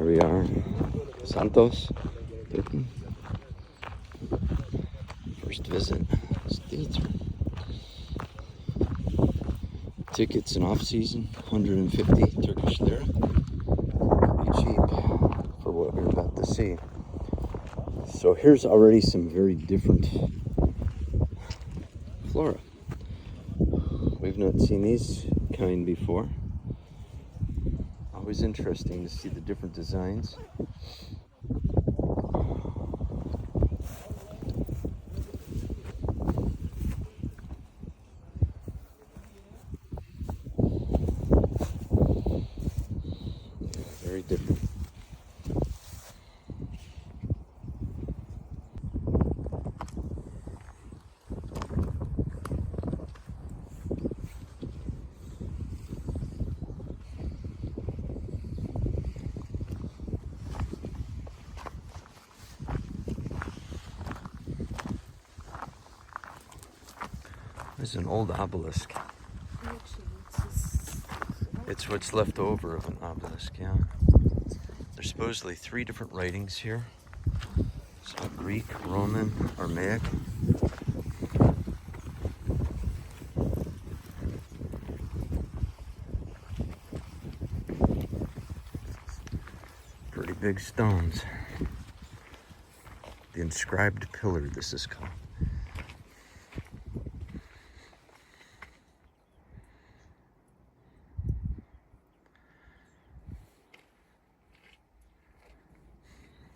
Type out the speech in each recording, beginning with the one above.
we are. Xanthos. First visit. It's theater. Tickets in off season, 150 Turkish lira. Pretty cheap for what we're about to see. So here's already some very different flora. We've not seen these kind before. Always interesting to see the different designs. Very different. This is an old obelisk. It's what's left over of an obelisk, yeah. There's supposedly 3 different writings here. It's Greek, Roman, Aramaic. Pretty big stones. The Inscribed Pillar, this is called.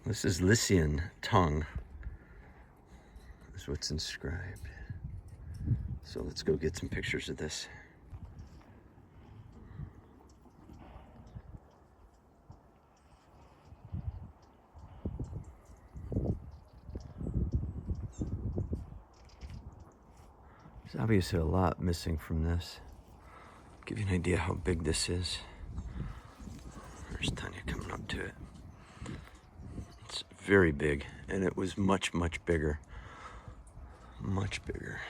This is Lycian tongue. This is what's inscribed. So let's go get some pictures of this. There's obviously a lot missing from this. Give you an idea how big this is. There's Tanya coming up to it. It's very big, and it was much, much bigger. Much bigger.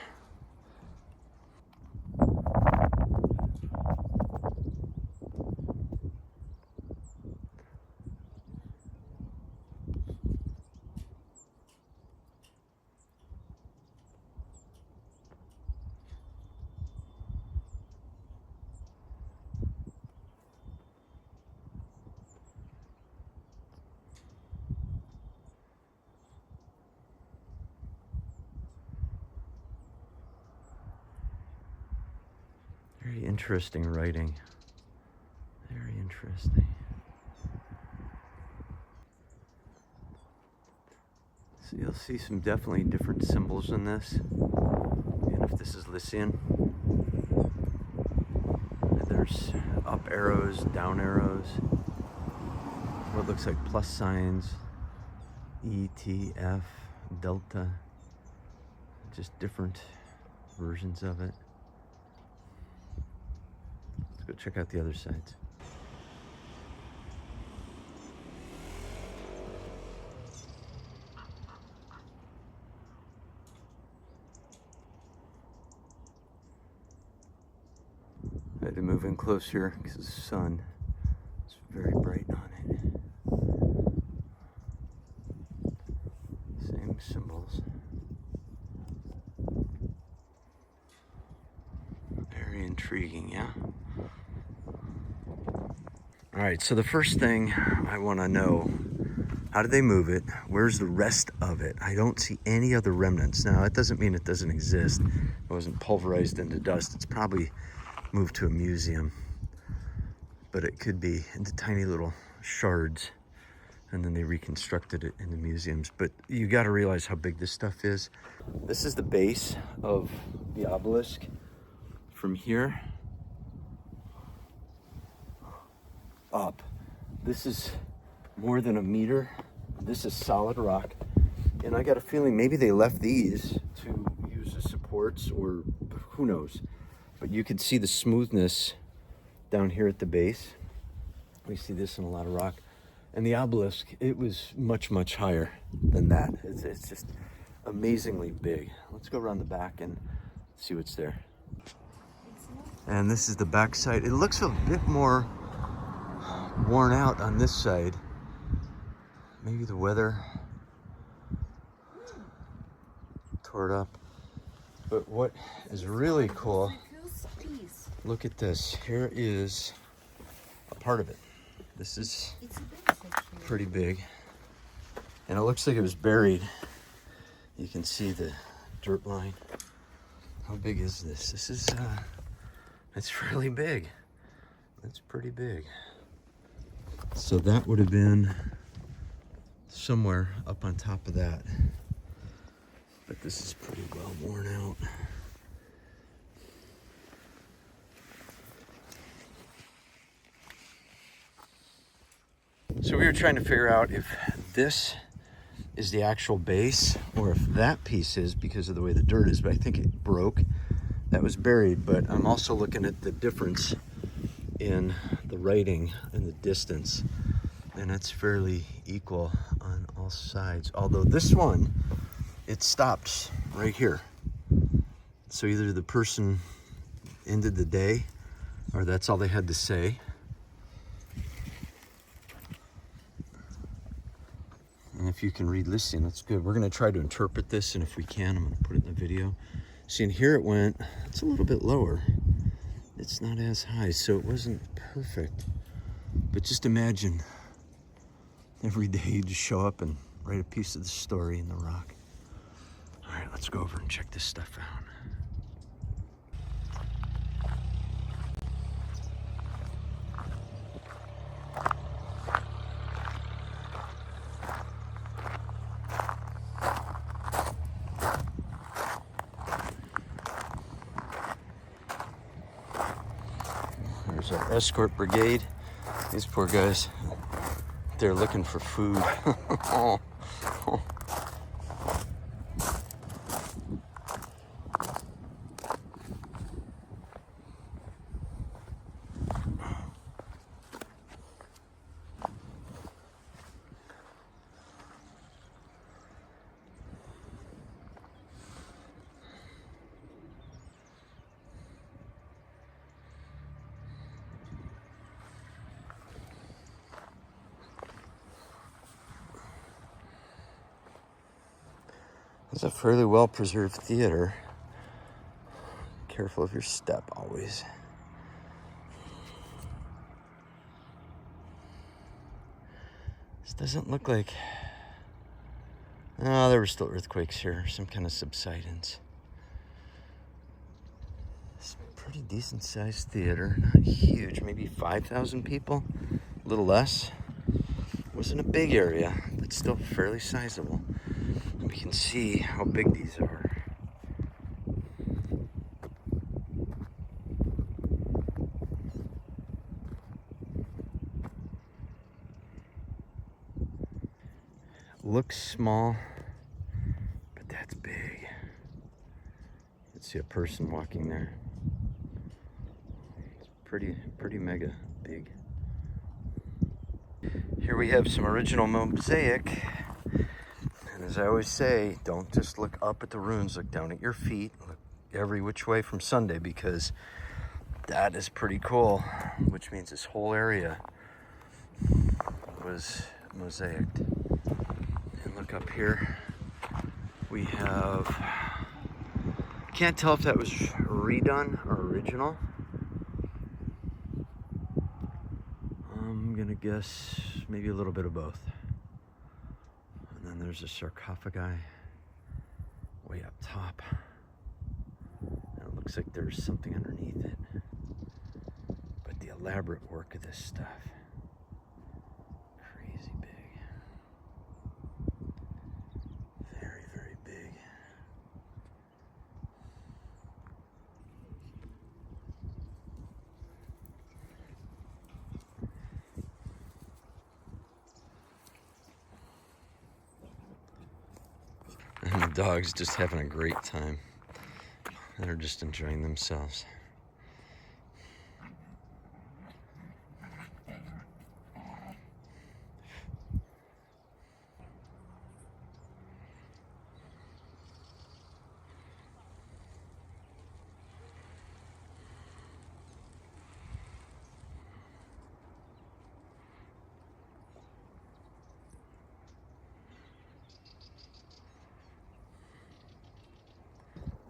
Very interesting writing. Very interesting. So you'll see some definitely different symbols in this. And if this is Lycian, there's up arrows, down arrows, what looks like plus signs, E, T, F, delta, just different versions of it. Let's go check out the other sides. I had to move in close here because the sun is very bright on it. Same symbols. Very intriguing, yeah? All right, so the first thing I want to know, how did they move it? Where's the rest of it? I don't see any other remnants. Now, that doesn't mean it doesn't exist. It wasn't pulverized into dust. It's probably moved to a museum, but it could be into tiny little shards, and then they reconstructed it into museums. But you got to realize how big this stuff is. This is the base of the obelisk. From here up, this is more than a meter. This is solid rock, and I got a feeling maybe they left these to use as supports, or who knows. But you can see the smoothness down here at the base. We see this in a lot of rock. And the obelisk, it was much, much higher than that. It's just amazingly big. Let's go around the back and see what's there. And this is the back side. It looks a bit more worn out on this side. Maybe the weather tore it up. But what is really cool, look at this. Here is a part of it. This is pretty big. And it looks like it was buried. You can see the dirt line. How big is this? This is, it's really big. It's pretty big. So that would have been somewhere up on top of that. But this is pretty well worn out. So we were trying to figure out if this is the actual base or if that piece is because of the way the dirt is, but I think it broke. That was buried, but I'm also looking at the difference in the writing and the distance, and it's fairly equal on all sides. Although this one, it stops right here. So either the person ended the day or that's all they had to say. And if you can read Lycian, that's good. We're going to try to interpret this, and if we can, I'm going to put it in the video. See, and here it went, it's a little bit lower. It's not as high, so it wasn't perfect. But just imagine every day you just show up and write a piece of the story in the rock. All right, let's go over and check this stuff out. There's our escort brigade. These poor guys, they're looking for food. Oh. It's a fairly well-preserved theater. Careful of your step always. This doesn't look like... Oh, there were still earthquakes here. Some kind of subsidence. It's a pretty decent-sized theater. Not huge. Maybe 5,000 people. A little less. Wasn't a big area, but still fairly sizable. We can see how big these are. Looks small, but that's big. Let's see a person walking there. It's pretty mega big. Here we have some original mosaic. And as I always say, don't just look up at the runes, look down at your feet, look every which way from Sunday, because that is pretty cool, which means this whole area was mosaicked. And look up here, we have, can't tell if that was redone or original. I'm gonna guess maybe a little bit of both. And then there's a sarcophagi way up top. And it looks like there's something underneath it. But the elaborate work of this stuff, crazy big. Very, very big. And the dogs just having a great time. They're just enjoying themselves.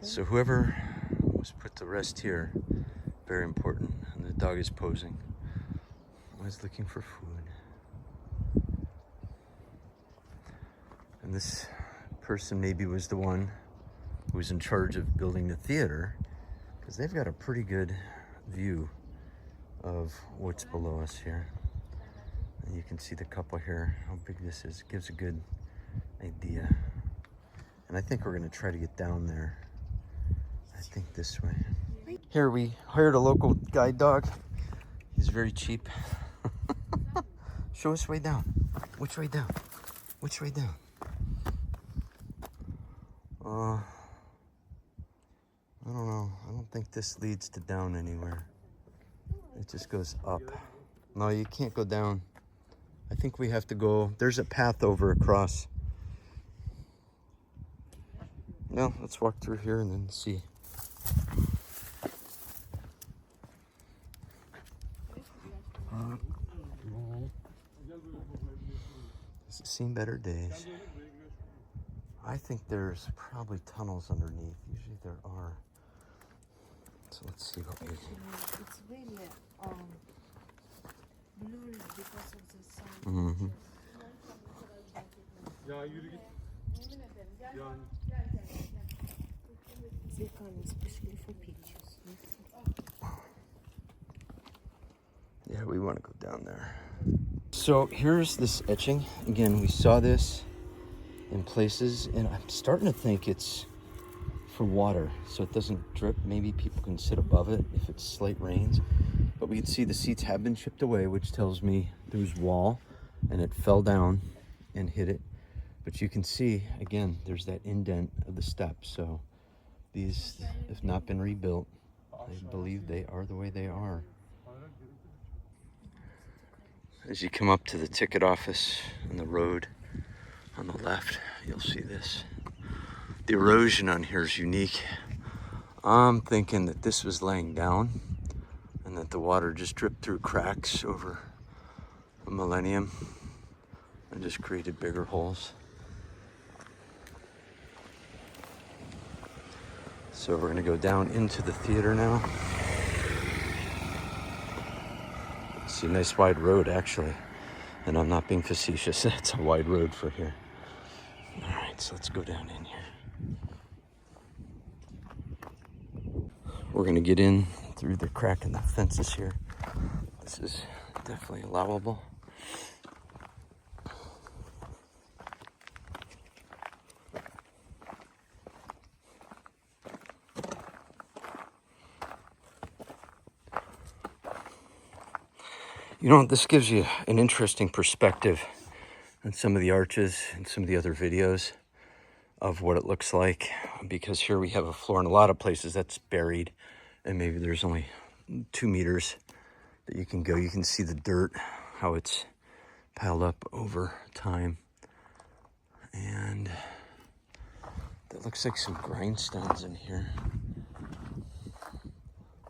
So whoever was put to rest here, very important. And the dog is posing. Always looking for food. And this person maybe was the one who was in charge of building the theater, because they've got a pretty good view of what's below us here. And you can see the couple here, how big this is. It gives a good idea. And I think we're gonna try to get down there. I think this way. Here we hired a local guide dog. He's very cheap. Show us way down. Which way down? Which way down? I don't know. I don't think this leads to down anywhere. It just goes up. No, you can't go down. I think we have to go. There's a path over across. No, let's walk through here and then see. Has it seen better days? I think there's probably tunnels underneath. Usually there are. So let's see what we do. It's really blurry because of the sun. Mm-hmm. They come especially for pictures. Yeah, we want to go down there. So here's this etching. Again, we saw this in places, and I'm starting to think it's for water, so it doesn't drip. Maybe people can sit above it if it's slight rains. But we can see the seats have been chipped away, which tells me there was wall, and it fell down and hit it. But you can see, again, there's that indent of the steps. So these have not been rebuilt. I believe they are the way they are. As you come up to the ticket office on the road on the left, you'll see this. The erosion on here is unique. I'm thinking that this was laying down and that the water just dripped through cracks over a millennium and just created bigger holes. So we're gonna go down into the theater now. See a nice wide road actually. And I'm not being facetious, it's a wide road for here. All right, so let's go down in here. We're gonna get in through the crack in the fences here. This is definitely allowable. You know, this gives you an interesting perspective on some of the arches and some of the other videos of what it looks like, because here we have a floor in a lot of places that's buried and maybe there's only 2 meters that you can go. You can see the dirt, how it's piled up over time. And that looks like some grindstones in here.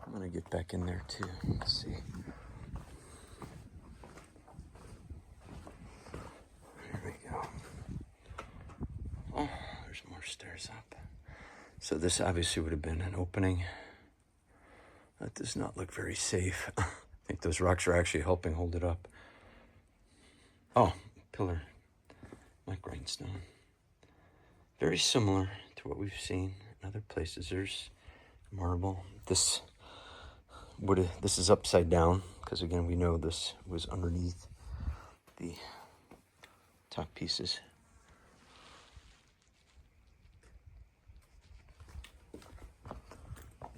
I'm gonna get back in there too. Let's see. Here we go. Oh, there's more stairs up. So this obviously would have been an opening. That does not look very safe. I think those rocks are actually helping hold it up. Oh, pillar, like grindstone. Very similar to what we've seen in other places. There's marble. This is upside down, because again, we know this was underneath the top pieces.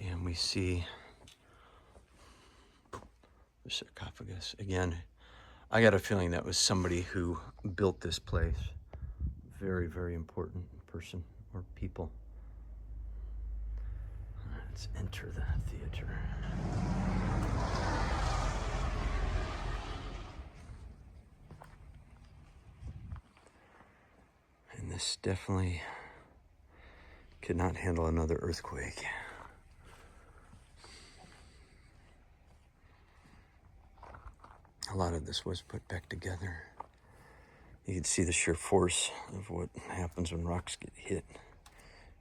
And we see the sarcophagus. Again, I got a feeling that was somebody who built this place. Very, very important person or people. Let's enter the theater. And this definitely could not handle another earthquake. A lot of this was put back together. You can see the sheer force of what happens when rocks get hit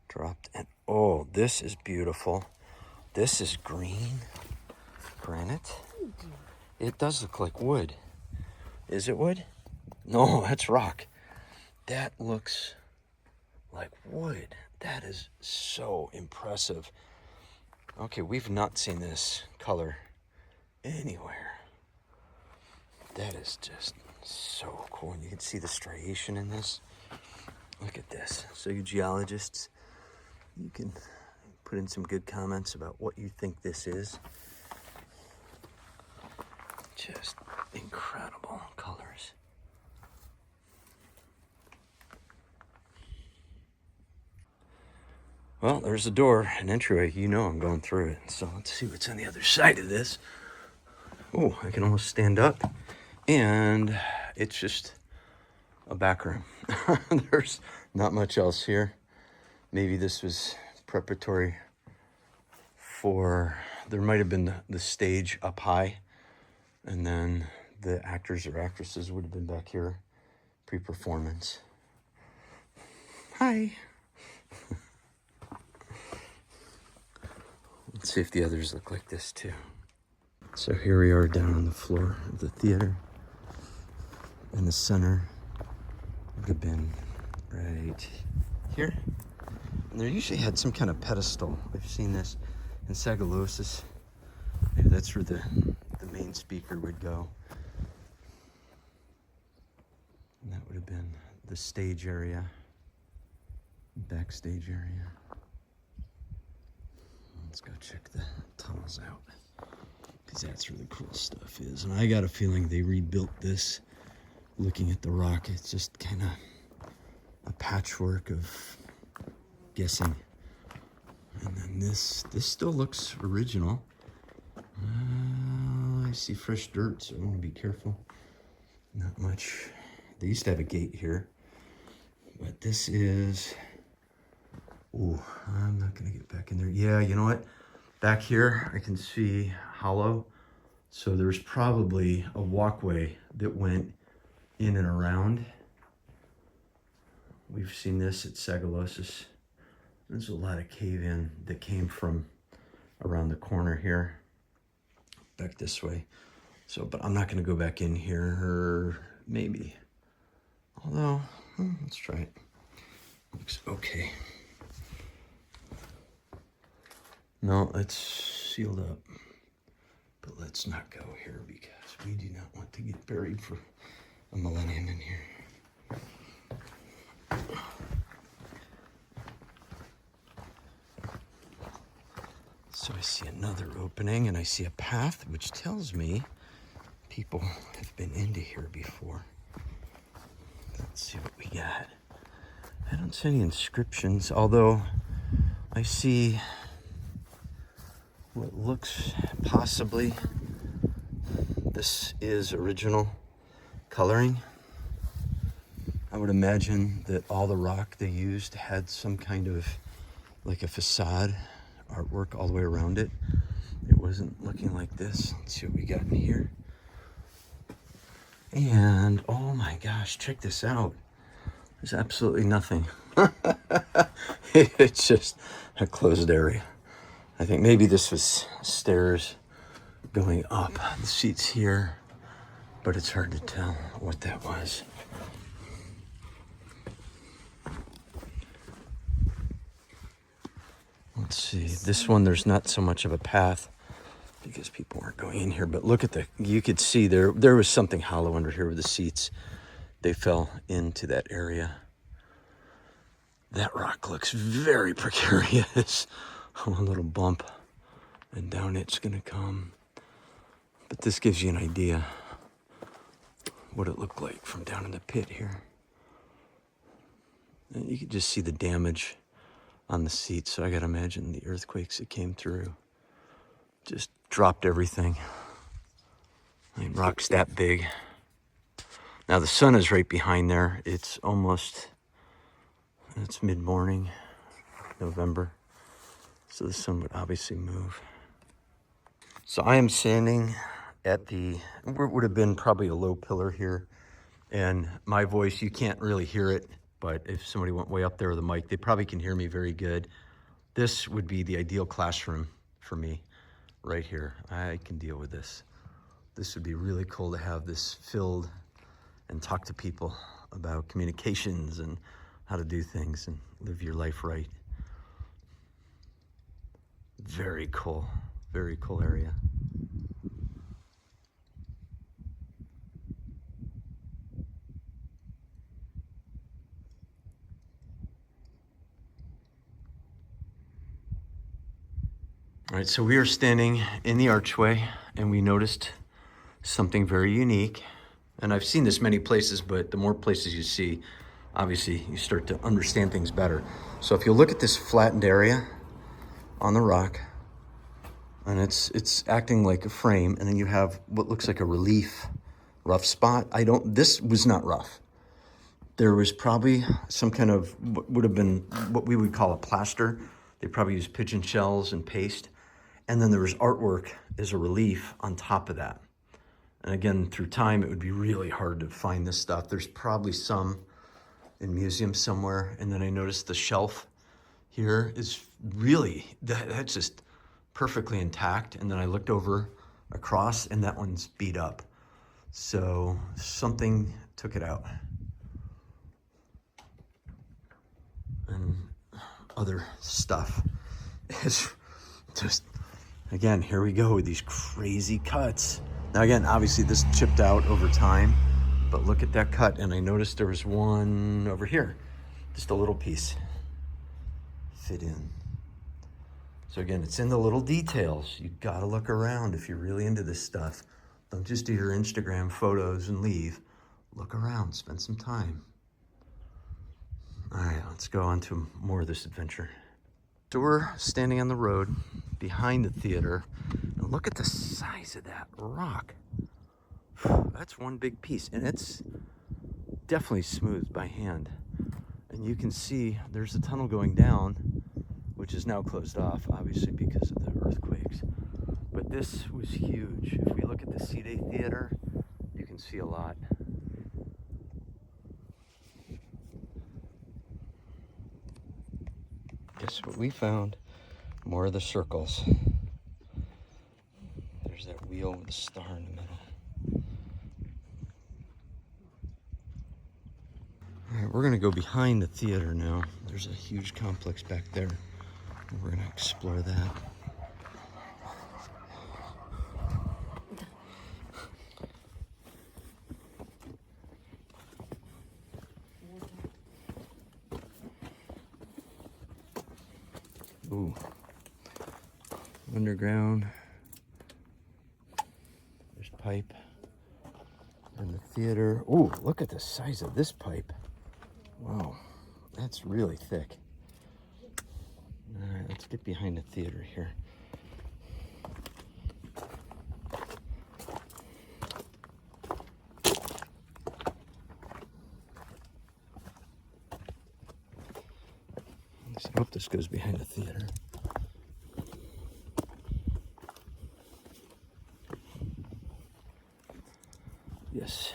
dropped. And oh, this is beautiful. This is green granite. It does look like wood. Is it wood? No, that's rock. That looks like wood. That is so impressive. Okay, we've not seen this color anywhere. That is just so cool. And you can see the striation in this. Look at this. So you geologists, you can put in some good comments about what you think this is. Just incredible colors. Well, there's a door, an entryway. You know I'm going through it. So let's see what's on the other side of this. Oh, I can almost stand up. And it's just a back room. There's not much else here. Maybe this was preparatory for, there might have been the stage up high. And then the actors or actresses would have been back here pre-performance. Hi. Let's see if the others look like this too. So here we are down on the floor of the theater. In the center would have been right here. And there usually had some kind of pedestal. I've seen this in Sagalosis. Maybe that's where the main speaker would go. And that would have been the stage area, backstage area. Let's go check the tunnels out, because that's where the cool stuff is. And I got a feeling they rebuilt this. Looking at the rock, it's just kind of a patchwork of guessing. And then this still looks original. I see fresh dirt, so I want to be careful. Not much. They used to have a gate here, but this is, oh, I'm not going to get back in there. Yeah, you know what? Back here, I can see hollow. So there's probably a walkway that went in and around. We've seen this at Sagalosis. There's a lot of cave-in that came from around the corner here, back this way. So, but I'm not going to go back in here, or maybe. Although, let's try it. Looks okay. No, it's sealed up. But let's not go here, because we do not want to get buried for a millennium in here. So I see another opening, and I see a path, which tells me people have been into here before. Let's see what we got. I don't see any inscriptions, although I see what looks possibly, this is original coloring. I would imagine that all the rock they used had some kind of like a facade artwork all the way around it. It wasn't looking like this. Let's see what we got in here. And oh my gosh, check this out. There's absolutely nothing. It's just a closed area. I think maybe this was stairs going up. The seats here, but it's hard to tell what that was. Let's see. This one, there's not so much of a path because people weren't going in here. But look at you could see there was something hollow under here with the seats. They fell into that area. That rock looks very precarious. A little bump, and down it's gonna come. But this gives you an idea what it looked like from down in the pit here. And you can just see the damage on the seats. So I gotta imagine the earthquakes that came through just dropped everything. I mean, rocks that big. Now the sun is right behind there. It's mid-morning, November. So the sun would obviously move. So I am standing at what would have been probably a low pillar here. And my voice, you can't really hear it but if somebody went way up there with a mic, they probably can hear me very good. This would be the ideal classroom for me right here. I can deal with this. This would be really cool to have this filled and talk to people about communications and how to do things and live your life right. Very cool area. All right, so we are standing in the archway and we noticed something very unique. And I've seen this many places, but the more places you see, obviously you start to understand things better. So if you look at this flattened area on the rock, and it's acting like a frame, and then you have what looks like a relief, rough spot. This was not rough. There was probably some kind of, what would have been what we would call a plaster. They probably used pigeon shells and paste. And then there was artwork as a relief on top of that. And again, through time, it would be really hard to find this stuff. There's probably some in museums somewhere. And then I noticed the shelf here is really, that's just perfectly intact. And then I looked over across and that one's beat up. So something took it out. And other stuff is just, again, here we go with these crazy cuts. Now again, obviously this chipped out over time, but look at that cut. And I noticed there was one over here, just a little piece fit in. So again, it's in the little details. You gotta look around if you're really into this stuff. Don't just do your Instagram photos and leave. Look around, spend some time. All right, let's go on to more of this adventure. So we're standing on the road behind the theater, and look at the size of that rock. That's one big piece, and it's definitely smoothed by hand. And you can see there's a tunnel going down, which is now closed off, obviously because of the earthquakes. But this was huge. If we look at the C-Day Theater, you can see a lot. Guess what we found? More of the circles. There's that wheel with the star in the middle. All right, we're gonna go behind the theater now. There's a huge complex back there. And we're gonna explore that. Ooh, underground. There's pipe. And the theater. Ooh, look at the size of this pipe. Wow, that's really thick. All right, let's get behind the theater here. I hope this goes behind the theater. Yes.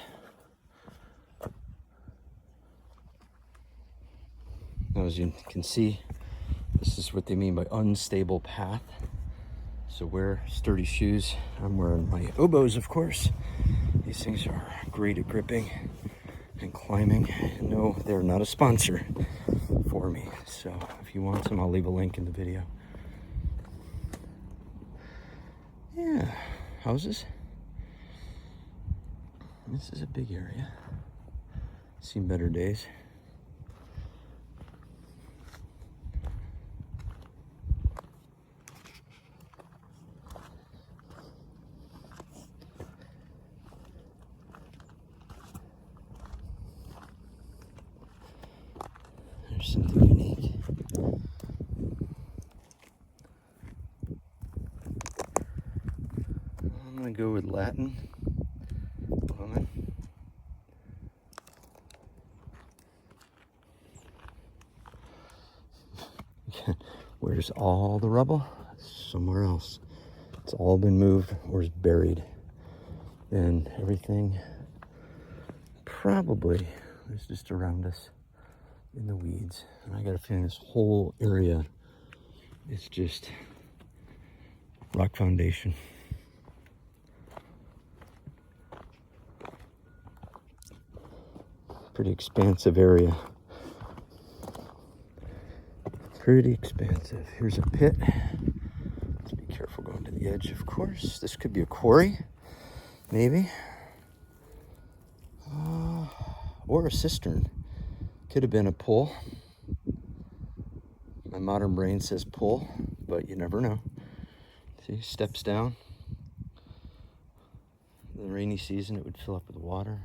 Now, as you can see, this is what they mean by unstable path. So wear sturdy shoes. I'm wearing my oboes, of course. These things are great at gripping and climbing. And no, they're not a sponsor for me. So if you want some, I'll leave a link in the video. Yeah, houses. This is a big area. Seen better days. There's something unique. I'm gonna go with Latin. Woman. Where's all the rubble? Somewhere else. It's all been moved or is buried. And everything probably is just around us. in the weeds. And I got a feeling this whole area is just rock foundation. Pretty expansive area. Pretty expansive. Here's a pit. Let's be careful going to the edge, of course. This could be a quarry, maybe. Or a cistern. Could have been a pool. My modern brain says pool, but you never know. See, steps down. In the rainy season, it would fill up with water.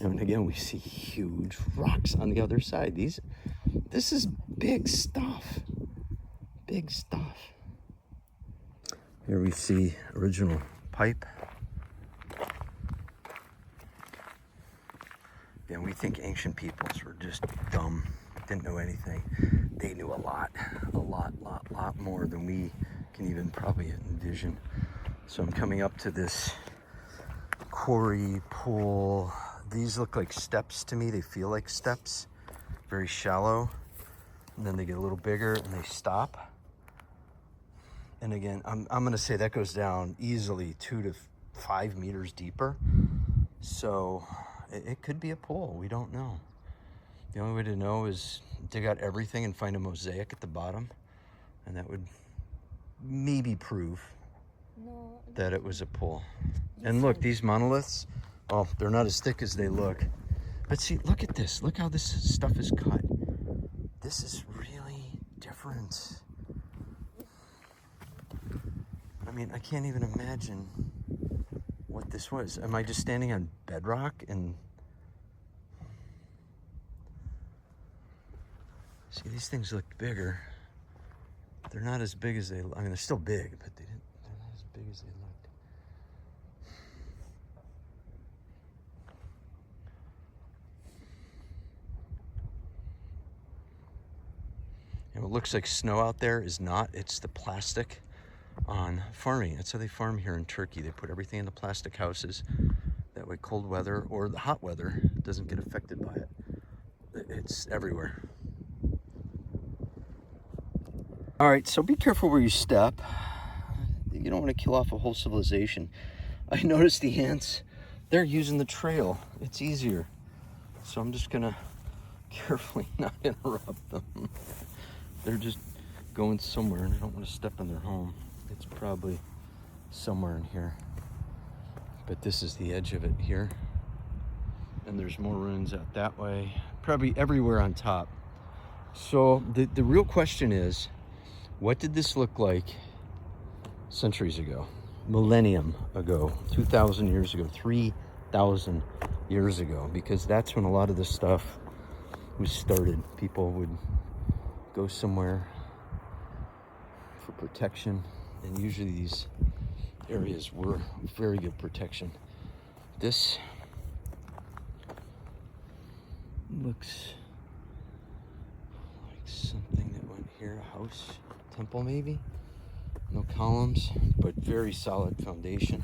And again, we see huge rocks on the other side. This is big stuff. Big stuff. Here we see original pipe. Yeah, we think ancient peoples were just dumb, didn't know anything. They knew a lot more than we can even probably envision. So I'm coming up to this quarry pool. These look like steps to me. They feel like steps, very shallow. And then they get a little bigger and they stop. And again, I'm gonna say that goes down easily 2 to 5 meters deeper. So it could be a pool, we don't know. The only way to know is dig out everything and find a mosaic at the bottom. And that would maybe prove that it was a pool. And look, these monoliths, oh, they're not as thick as they look. But see, look at this. Look how this stuff is cut. This is really different. I mean, I can't even imagine what this was. Am I just standing on bedrock? And see, these things look bigger. They're not as big as they look. I mean, they're still big, but they're not as big as they looked. And what looks like snow out there is not. It's the plastic on farming. That's how they farm here in Turkey. They put everything in the plastic houses. That way cold weather or the hot weather doesn't get affected by it. It's everywhere. All right, so be careful where you step. You don't want to kill off a whole civilization. I noticed the ants, they're using the trail. It's easier. So I'm just gonna carefully not interrupt them. They're just going somewhere and I don't want to step in their home. It's probably somewhere in here. But this is the edge of it here. And there's more ruins out that way. Probably everywhere on top. So the real question is, what did this look like centuries ago? Millennium ago, 2,000 years ago, 3,000 years ago? Because that's when a lot of this stuff was started. People would go somewhere for protection, and usually these areas were very good protection. This looks like something that went here, a house, temple maybe. No columns, but very solid foundation.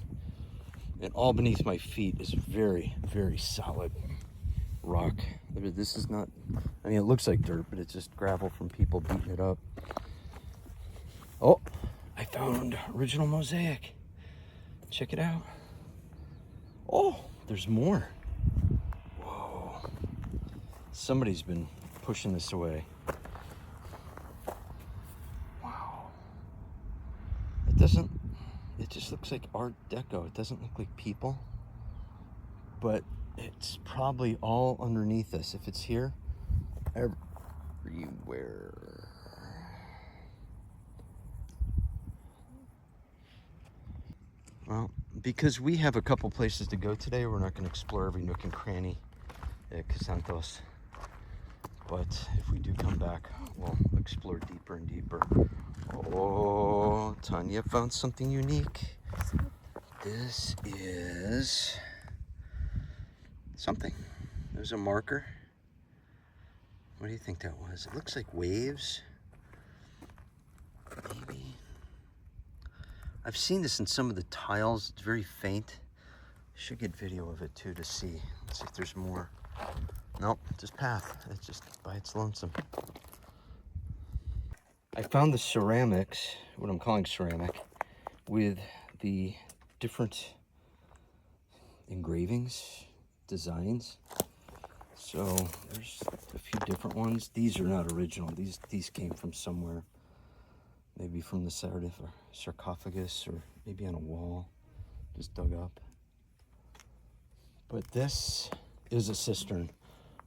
And all beneath my feet is very, very solid rock. This is not, I mean, it looks like dirt, but it's just gravel from people beating it up. Oh, I found original mosaic. Check it out. Oh, there's more. Whoa. Somebody's been pushing this away. Wow. It just looks like Art Deco. It doesn't look like people, but it's probably all underneath this. If it's here, everywhere. Well, because we have a couple places to go today, we're not going to explore every nook and cranny at Xanthos. But if we do come back, we'll explore deeper and deeper. Oh, Tanya found something unique. This is something. There's a marker. What do you think that was? It looks like waves. Maybe. I've seen this in some of the tiles. It's very faint. Should get video of it too to see. Let's see if there's more. Nope, just path. It's just by its lonesome. I found the ceramics, what I'm calling ceramic, with the different engravings, designs. So there's a few different ones. These are not original. These came from somewhere. Maybe from the sarcophagus, or maybe on a wall, just dug up. But this is a cistern.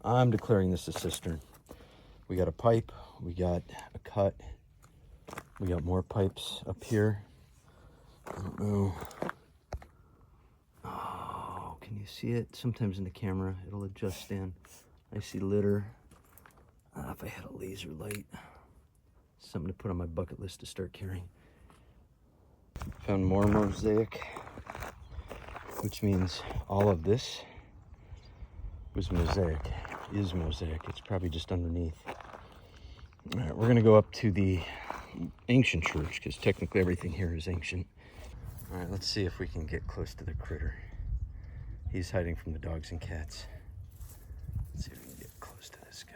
I'm declaring this a cistern. We got a pipe, we got a cut, we got more pipes up here. I don't know. Oh, can you see it? Sometimes in the camera, it'll adjust in. I see litter. If I had a laser light, something to put on my bucket list to start carrying. Found more mosaic, which means all of this was mosaic, is mosaic. It's probably just underneath. All right, we're gonna go up to the ancient church, because technically everything here is ancient. All right, let's see if we can get close to the critter. He's hiding from the dogs and cats. Let's see if we can get close to this guy.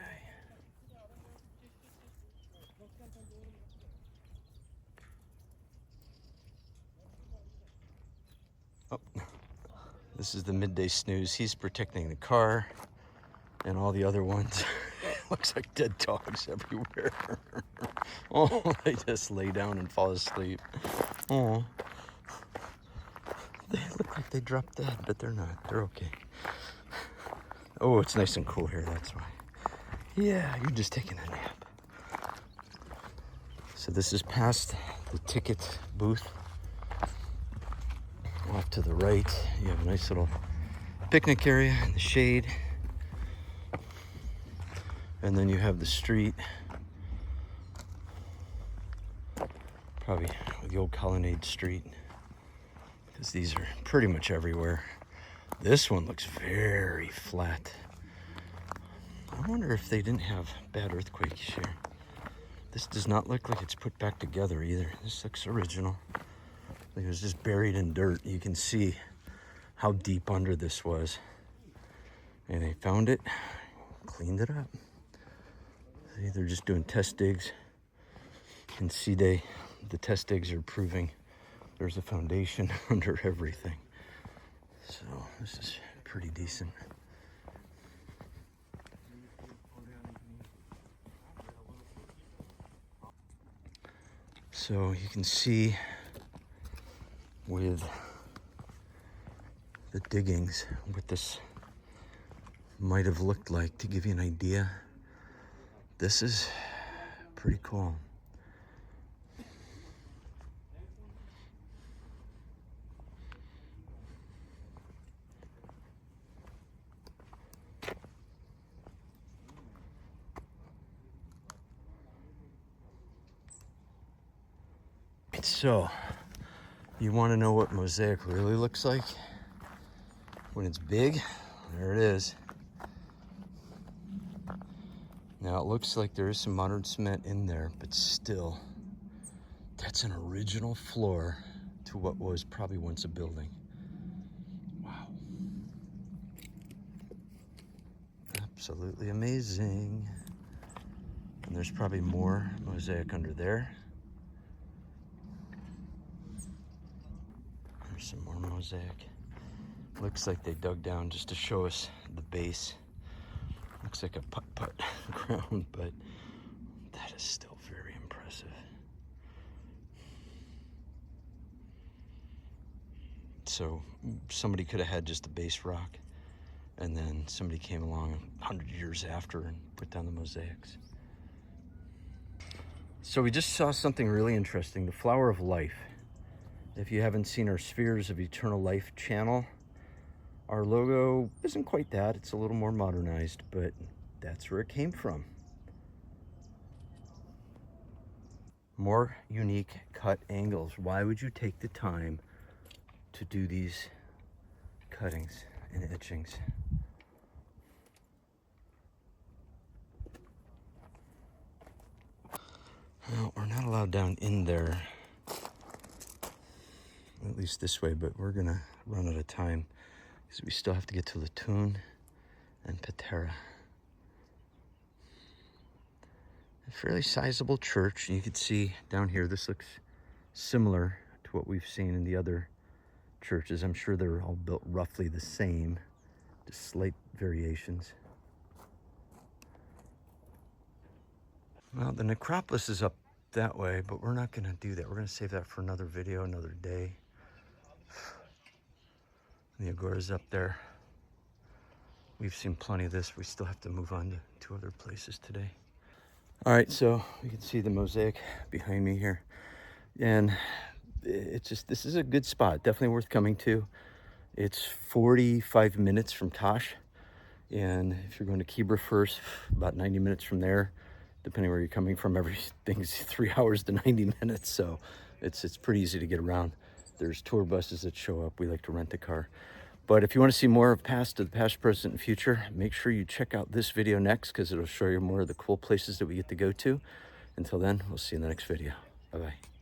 Oh, this is the midday snooze. He's protecting the car and all the other ones. Looks like dead dogs everywhere. Oh, they just lay down and fall asleep. Oh, they look like they dropped dead, but they're not. They're okay. Oh, it's nice and cool here, that's why. Yeah, you're just taking a nap. So this is past the ticket booth. Off to the right, you have a nice little picnic area in the shade. And then you have the street. Probably the old colonnade street, because these are pretty much everywhere. This one looks very flat. I wonder if they didn't have bad earthquakes here. This does not look like it's put back together either. This looks original. Like it was just buried in dirt. You can see how deep under this was. And they found it, cleaned it up. See, they're just doing test digs. You can see the test digs are proving there's a foundation under everything. So this is pretty decent. So you can see with the diggings what this might have looked like. To give you an idea, this is pretty cool. So, you want to know what mosaic really looks like when it's big? There it is. Now it looks like there is some modern cement in there, but still, that's an original floor to what was probably once a building. Wow. Absolutely amazing. And there's probably more mosaic under there. There's some more mosaic. Looks like they dug down just to show us the base. Looks like a putt-putt ground, but that is still very impressive. So somebody could have had just the base rock, and then somebody came along 100 years after and put down the mosaics. So we just saw something really interesting, the flower of life. If you haven't seen our Spheres of Eternal Life channel, our logo isn't quite that. It's a little more modernized, but that's where it came from. More unique cut angles. Why would you take the time to do these cuttings and etchings? Well, we're not allowed down in there, at least this way, but we're gonna run out of time because we still have to get to Latun and Patera. fairly sizable church. You can see down here, this looks similar to what we've seen in the other churches. I'm sure they're all built roughly the same, just slight variations. Well, the necropolis is up that way, but we're not going to do that. We're going to save that for another video, another day. The agora's up there. We've seen plenty of this. We still have to move on to two other places today. All right, so you can see the mosaic behind me here. And it's just, this is a good spot, definitely worth coming to. It's 45 minutes from Tosh. And if you're going to Kibra first, about 90 minutes from there, depending where you're coming from, everything's 3 hours to 90 minutes. So it's pretty easy to get around. There's tour buses that show up. We like to rent a car. But if you want to see more of the past, present, and future, make sure you check out this video next, because it'll show you more of the cool places that we get to go to. Until then, we'll see you in the next video. Bye-bye.